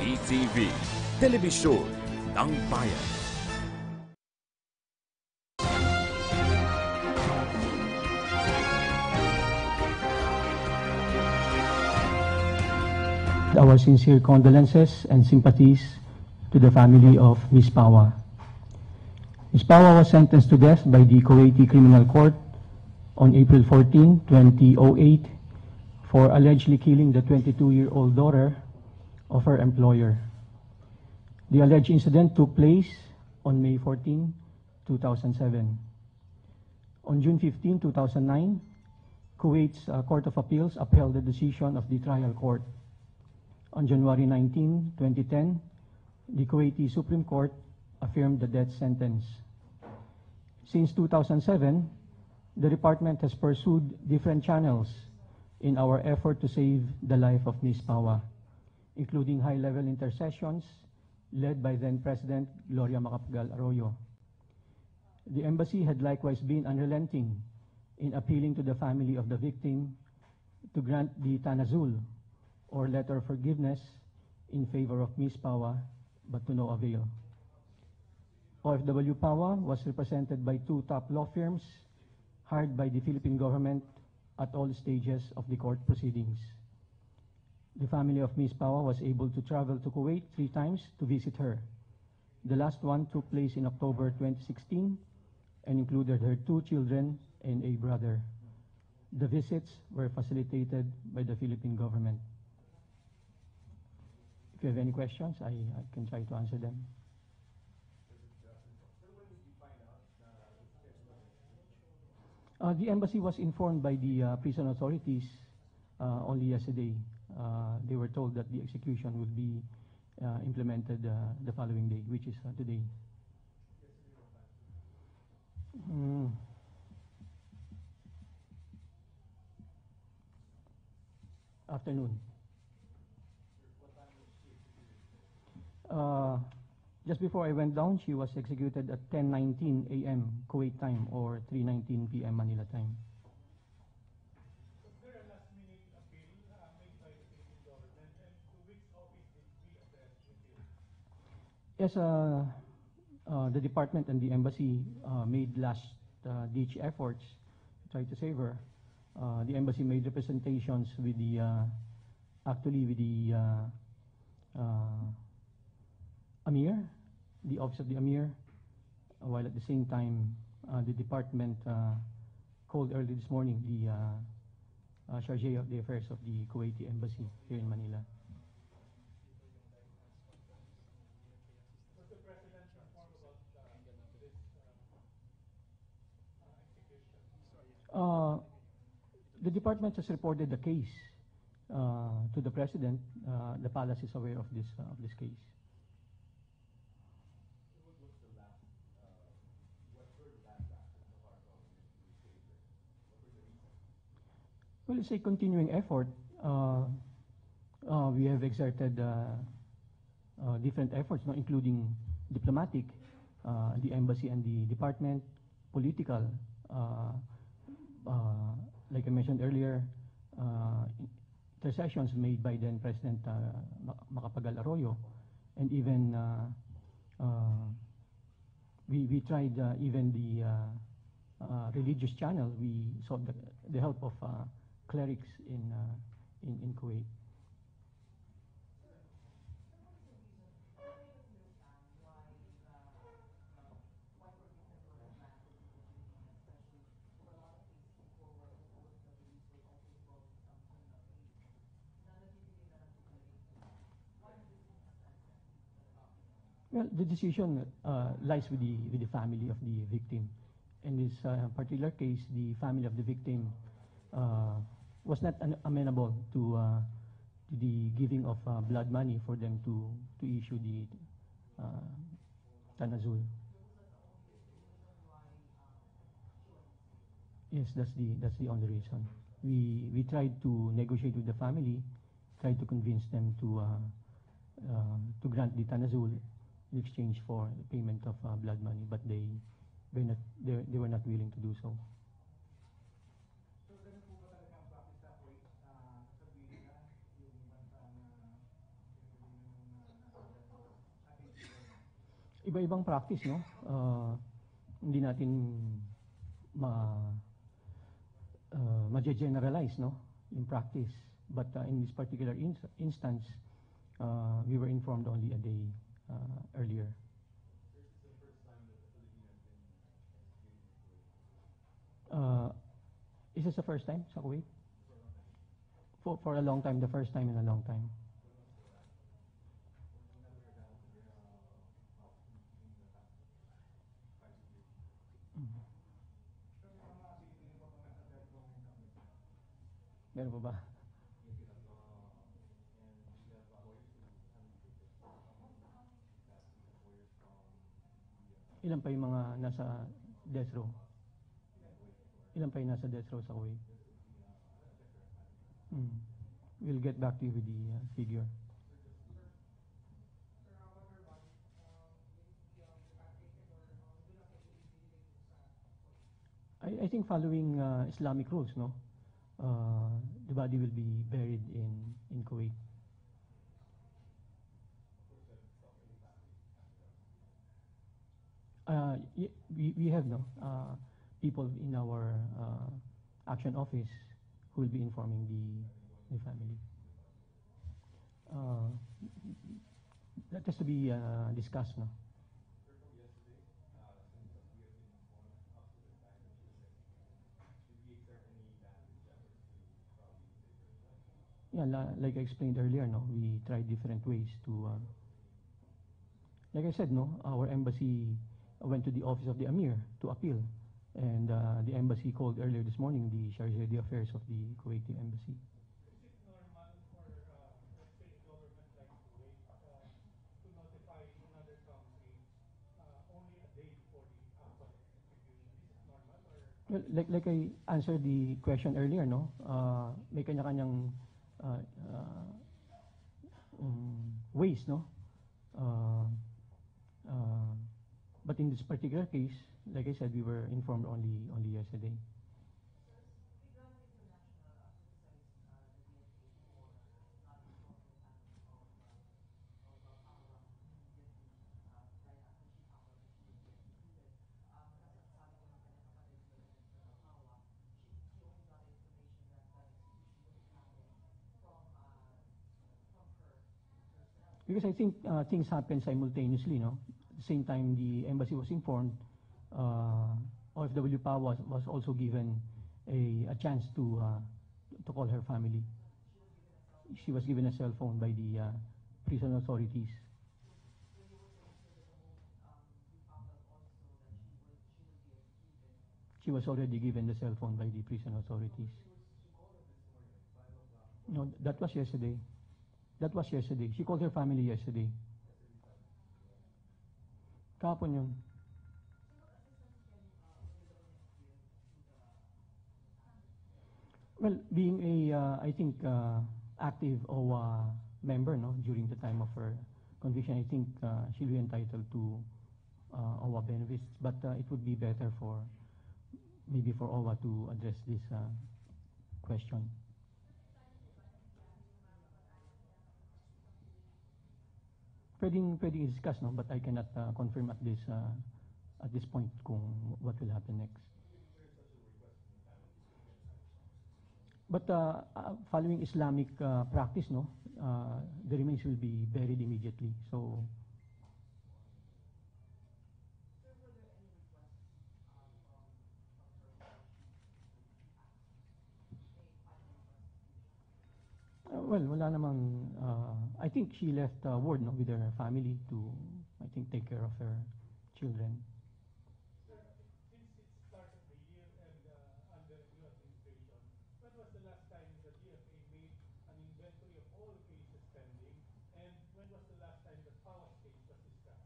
PTV, Telebisyon ng Bayan. Our sincere condolences and sympathies to the family of Ms. Pawa. Ms. Pawa was sentenced to death by the Kuwaiti Criminal Court on April 14, 2008 for allegedly killing the 22-year-old daughter of her employer. The alleged incident took place on May 14, 2007. On June 15, 2009, Kuwait's Court of Appeals upheld the decision of the trial court. On January 19, 2010, the Kuwaiti Supreme Court affirmed the death sentence. Since 2007, the department has pursued different channels in our effort to save the life of Ms. Pawa, including high-level intercessions led by then-President Gloria Macapagal Arroyo. The embassy had likewise been unrelenting in appealing to the family of the victim to grant the tanazul, or letter of forgiveness, in favor of Ms. Pawa, but to no avail. OFW Pawa was represented by two top law firms hired by the Philippine government at all stages of the court proceedings. The family of Ms. Pawa was able to travel to Kuwait 3 times to visit her. The last one took place in October 2016 and included her 2 children and a brother. The visits were facilitated by the Philippine government. If you have any questions, I can try to answer them. The embassy was informed by the prison authorities only yesterday. They were told that the execution would be implemented the following day, which is today. Afternoon. Just before I went down, she was executed at 10:19 a.m. Kuwait time, or 3:19 p.m. Manila time. Was there a last-minute appeal made by the Philippine government, and to which office did we address the appeal? Yes, the department and the embassy made last-ditch efforts to try to save her. The embassy made representations with the, Amir, the office of the Amir, while at the same time the department called early this morning the Charge of the Affairs of the Kuwaiti Embassy here in Manila. Was the President informed about this execution? The department has reported the case to the President. The palace is aware of this case. Well, it's a continuing effort. We have exerted different efforts, including diplomatic, the embassy and the department, political, like I mentioned earlier, intercessions made by then President Macapagal Arroyo, and even we tried even the religious channel. We sought the help of clerics in Kuwait. Well, the decision lies with the family of the victim. In this particular case, the family of the victim was not amenable to the giving of blood money for them to issue the tanazul. Yes, that's the only reason. We tried to negotiate with the family, tried to convince them to grant the tanazul in exchange for the payment of blood money, but they were not willing to do so. Iba-ibang practice, no? Hindi natin ma-generalize, no? In practice. But in this particular instance, we were informed only a day earlier. This is the first time that the Philippines has been executed in Kuwait. Is this the first time sa Kuwait? For a long time, the first time in a long time. Meron pa ba? Ilan pa yung mga nasa death row? Ilan pa yung nasa death row sa Kuwait? We'll get back to you with the figure. I think following Islamic rules, no? The body will be buried in Kuwait. We have people in our action office who will be informing the family. That has to be discussed, no? Yeah, like I explained earlier, no, we tried different ways to, like I said, no, our embassy went to the office of the Amir to appeal, and the embassy called earlier this morning the Charge d'Affaires of the Kuwaiti embassy. Is it normal for, let's say, a government like Kuwait to notify another country only a day before the actual execution? Is it normal or? Well, like I answered the question earlier, no, may kanya-kanyang ways, no? But in this particular case, like I said, we were informed only yesterday. Because I think things happen simultaneously, no? At the same time, the embassy was informed. OFW PA was also given a chance to call her family. She was given a cell phone by the prison authorities. She was already given the cell phone by the prison authorities. No, that was yesterday. That was yesterday. She called her family yesterday. Kahapon yun. Well, being I think, active OWA member, no, during the time of her conviction, I think she'll be entitled to OWA benefits. But it would be better maybe for OWA to address this question. Pwedeng i-discuss, no, but I cannot confirm at this point kung what will happen next. But following Islamic practice, no, the remains will be buried immediately. So. Well, wala namang, I think she left word, no, with her family to, I think, take care of her children. Sir, since it's start of the year and under new administration, when was the last time the GFA made an inventory of all cases pending, and when was the last time the PAWA's case was discussed?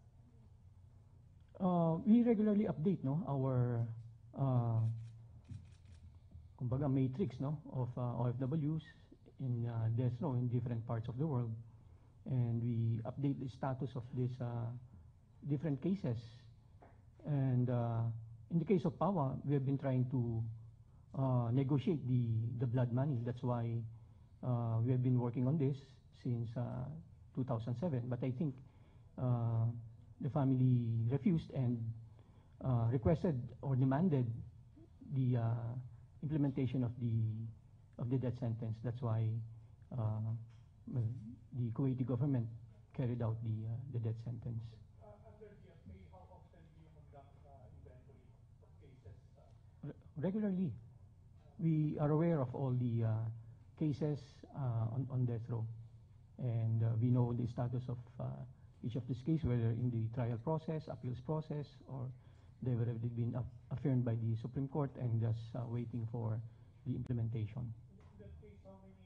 We regularly update, no, our kumbaga matrix, no, of OFWs in death row in different parts of the world, and we update the status of these different cases. And in the case of PAWA, we have been trying to negotiate the blood money. That's why we have been working on this since 2007. But I think the family refused and requested or demanded the implementation of the death sentence. That's why well, the Kuwaiti government carried out the death sentence. Under DFA, how often do you conduct inventory of cases? Regularly, we are aware of all the cases on death row, and we know the status of each of these cases, whether in the trial process, appeals process, or they've already been affirmed by the Supreme Court and just waiting for the implementation. In that case, how many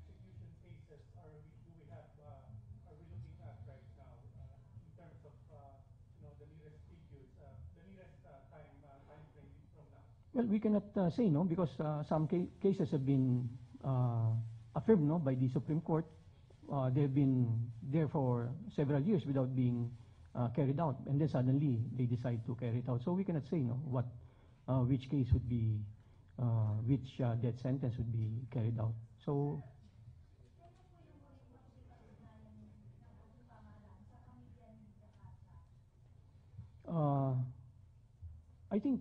execution cases do we have? Are we looking at right now in terms of the nearest figures, the nearest time frame from now? Well, we cannot say no because some cases have been affirmed no by the Supreme Court. They've been there for several years without being carried out, and then suddenly they decide to carry it out. So we cannot say no which case would be which death sentence would be carried out. So I think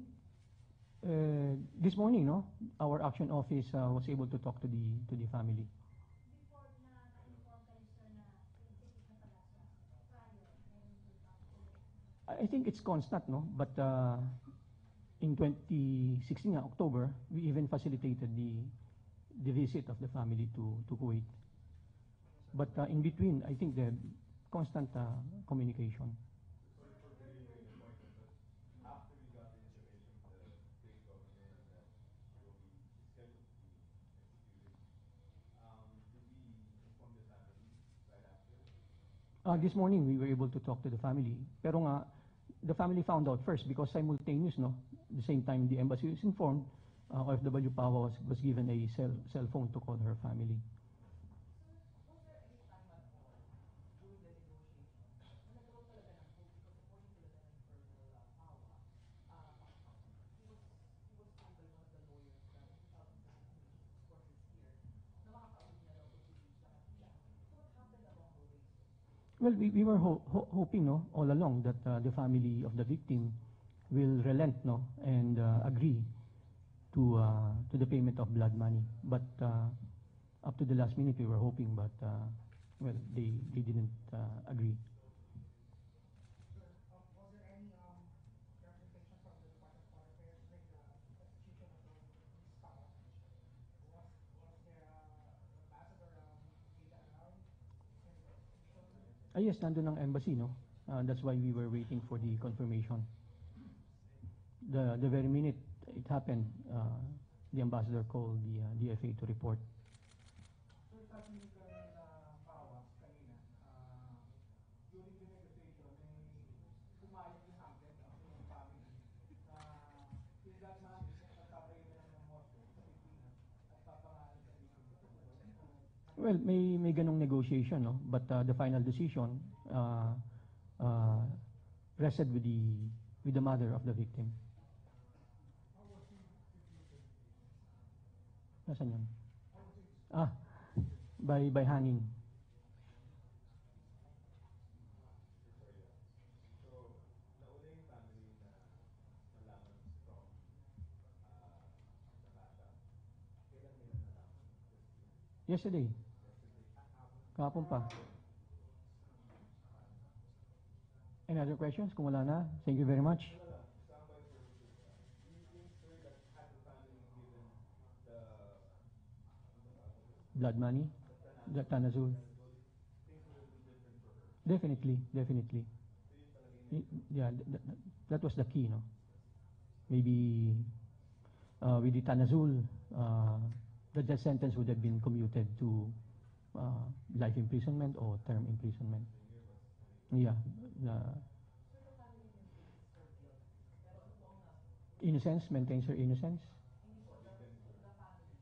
this morning, no, our action office was able to talk to the family. I think it's constant, no, but in 2016 October, we even facilitated the visit of the family to Kuwait. But in between, I think the constant communication. This morning, we were able to talk to the family. Pero nga, the family found out first because simultaneous, no, the same time the embassy was informed, OFW Pawa was given a cell phone to call her family. Well, we were hoping, no, all along that the family of the victim will relent, no, and agree to the payment of blood money. But up to the last minute, we were hoping, but well, they didn't agree. Was there any clarification from the Department of Foreign Affairs during the execution of Ms. Pawa? Was there ambassador Ada around in the execution? Yes, nandun ang embassy, no? That's why we were waiting for the confirmation. The very minute it happened, the ambassador called the DFA to report. So sabi ni Pawa kanina, during the negotiation, pumayag yung hanggang ng family. Is that man nagpapayo na ng moto sa Pilipinas at papangalan sa Pilipinas? Well, may ganong negotiation, no? But the final decision rested with the mother of the victim. Nasaan yun? By hanging. Yesterday. Kahapon pa. Any other questions? Kung wala na, thank you very much. Blood money? The Tanazul? Definitely. Yeah, that was the key, no? Maybe with the Tanazul, the death sentence would have been commuted to life imprisonment or term imprisonment. Yeah. Innocence, maintains her innocence.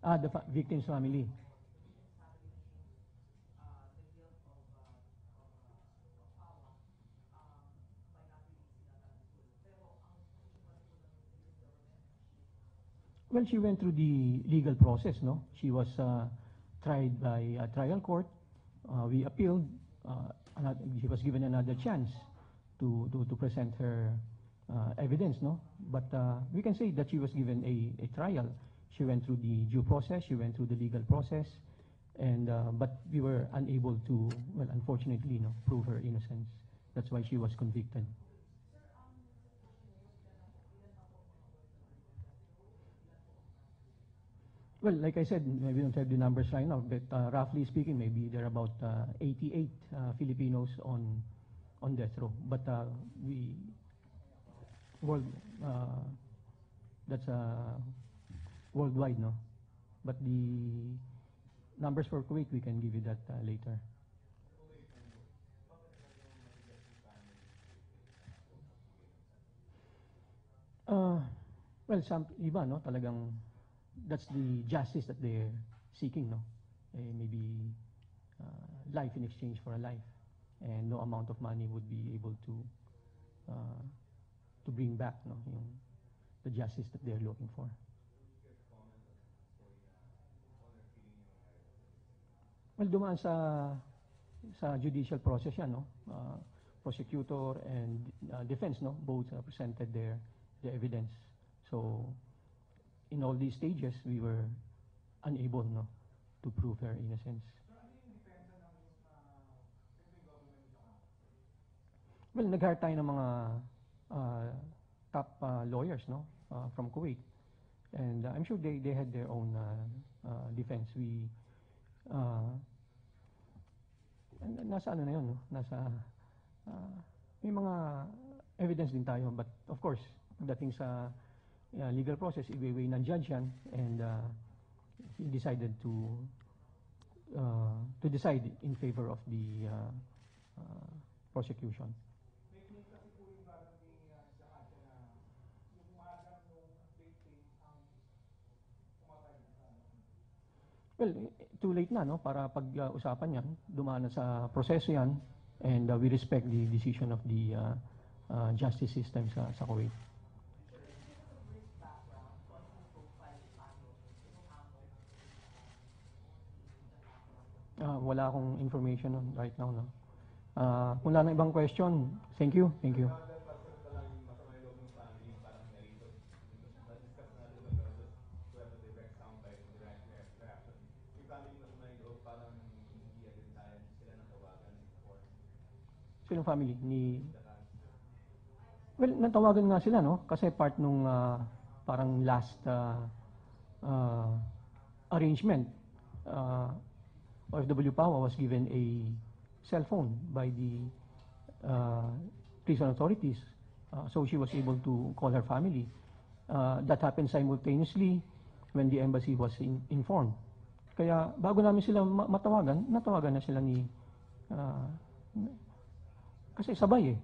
The victim's family. Well, she went through the legal process, no? She was tried by a trial court. We appealed. She was given another chance to present her evidence, no? But we can say that she was given a trial. She went through the due process, she went through the legal process, and but we were unable to, well, unfortunately, no, prove her innocence. That's why she was convicted. Well, like I said, we don't have the numbers right now, but roughly speaking, maybe there are about 88 Filipinos on death row. But we world that's worldwide, no. But the numbers for Kuwait, we can give you that later. Well, some iba, no, talagang that's the justice that they're seeking, no. Maybe life in exchange for a life, and no amount of money would be able to bring back, no, the justice that they're looking for. Well, dumaan sa judicial process yan, no. Prosecutor and defense, no, both presented their evidence. So in all these stages, we were unable, no, to prove her innocence. Well, nag-hire tayo ng mga top lawyers, no, from Kuwait, and I'm sure they had their own defense. We nasa ano na yun, no? Nasa may mga evidence din tayo, but of course pagdating sa legal process, i-weigh ng judge yan, and he decided to decide in favor of the prosecution. Well, too late na, no, para pag-usapan yan. Dumaan na sa proseso yan, and we respect the decision of the justice system sa Kuwait. Wala akong information right now, no. Kung wala na ibang question, thank you. Thank you. Sinong family? Well, natawagan nga sila, no? Kasi part nung parang last arrangement, OFW Pawa was given a cell phone by the prison authorities. So she was able to call her family. That happened simultaneously when the embassy was informed. Kaya bago namin sila natawagan na sila ni kasi sabay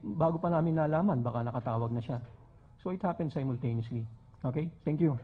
bago pa namin nalaman, baka nakatawag na siya. So it happened simultaneously. Okay? Thank you.